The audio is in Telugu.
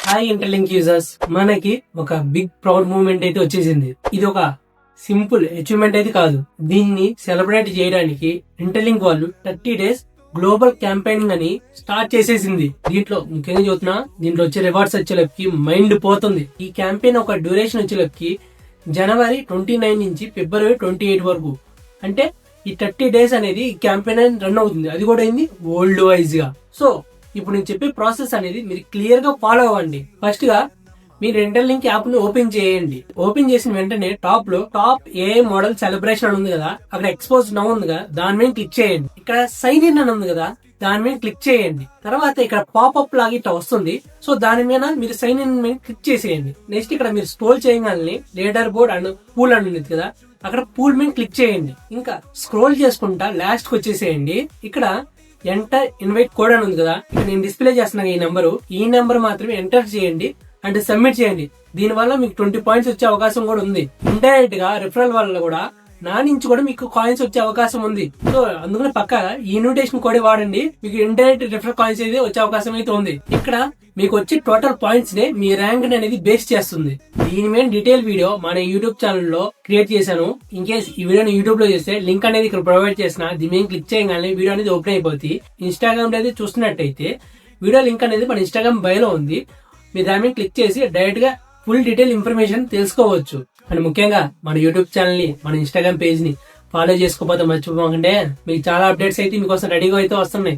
హాయ్ ఇంటర్లింక్ యూజర్స్, మనకి ఒక బిగ్ ప్రౌడ్ మూమెంట్ అయితే వచ్చేసింది. ఇది ఒక సింపుల్ అచీవ్మెంట్ అయితే కాదు. దీన్ని సెలబ్రేట్ చేయడానికి ఇంటర్లింక్ వాళ్ళు 30 days గ్లోబల్ క్యాంపెయినింగ్ అని స్టార్ట్ చేసేసింది. దీంట్లో ముఖ్యంగా చూస్తున్నా, దీంట్లో వచ్చే రివార్డ్స్ వచ్చేలోకి మైండ్ పోతుంది. ఈ క్యాంపెయిన్ ఒక డ్యూరేషన్ వచ్చేలోకి జనవరి 29 నుంచి ఫిబ్రవరి 28 వరకు, అంటే ఈ 30 days అనేది ఈ క్యాంపెయిన్ రన్ అవుతుంది. అది కూడా అయింది వరల్డ్ వైజ్ గా. సో ఇప్పుడు నేను చెప్పే ప్రాసెస్ అనేది మీరు క్లియర్ గా ఫాలో అవ్వండి. ఫస్ట్ గా మీరు ఇంటర్లింక్ యాప్ ని ఓపెన్ చేయండి. ఓపెన్ చేసిన వెంటనే టాప్ లో టాప్ ఏఐ మోడల్ సెలబ్రేషన్ అని ఉంది కదా, అక్కడ ఎక్స్పోజ్ నౌ ఉంది కదా, దాని మీద క్లిక్ చేయండి. ఇక్కడ సైన్ ఇన్ అని ఉంది కదా, దాని మీద క్లిక్ చేయండి. తర్వాత ఇక్కడ పాపప్ లాగా ఇట్లా వస్తుంది. సో దాని మీద మీరు సైన్ ఇన్ మీద క్లిక్ చేసేయండి. నెక్స్ట్ ఇక్కడ మీరు స్క్రోల్ చేయగానే లీడర్ బోర్డ్ అండ్ పూల్ అని ఉంది కదా, అక్కడ పూల్ మీద క్లిక్ చేయండి. ఇంకా స్క్రోల్ చేసుకుంటా లాస్ట్ కి వచ్చేసేయండి. ఇక్కడ ఎంటర్ ఇన్వైట్ కోడ్ అని ఉంది కదా, ఇక్కడ నేను డిస్ప్లే చేస్తున్నా ఈ నెంబర్ మాత్రమే ఎంటర్ చేయండి అండ్ సబ్మిట్ చేయండి. దీని వల్ల మీకు 20 points వచ్చే అవకాశం కూడా ఉంది. ఇండైరెక్ట్ గా రిఫరల్ వల్ల కూడా నా నుంచి కూడా మీకు కాయిన్స్ వచ్చే అవకాశం ఉంది. సో అందుకని పక్కా ఈ ఇన్విటేషన్ కోడ్ వాడండి, మీకు ఇండైరెక్ట్ రిఫరల్ కాయిన్స్ అయితే వచ్చే అవకాశం అయితే ఉంది. ఇక్కడ మీకు వచ్చే టోటల్ పాయింట్స్ నే మీ ర్యాంక్ అనేది బేస్ చేస్తుంది. దీని మీద డీటెయిల్ వీడియో మన యూట్యూబ్ ఛానల్ లో క్రియేట్ చేశాను. ఇన్ కేస్ ఈ వీడియోని యూట్యూబ్ లో చేస్తే లింక్ అనేది ఇక్కడ ప్రొవైడ్ చేసిన, దీని మీద క్లిక్ చేయగానే వీడియో అనేది ఓపెన్ అయిపోతుంది. ఇన్స్టాగ్రామ్ లో అయితే చూస్తున్నట్టయితే వీడియో లింక్ అనేది మన ఇన్స్టాగ్రామ్ బయోలో ఉంది. మీరు దాని మీద క్లిక్ చేసి డైరెక్ట్ గా ఫుల్ డీటెయిల్ ఇన్ఫర్మేషన్ తెలుసుకోవచ్చు. అండ్ ముఖ్యంగా మన యూట్యూబ్ ఛానల్ ని, మన ఇన్స్టాగ్రామ్ పేజ్ ని ఫాలో చేసుకోకపోతే మర్చిపోకండి. మీకు చాలా అప్డేట్స్ అయితే మీకోసం రెడీగా అయితే వస్తున్నాయి.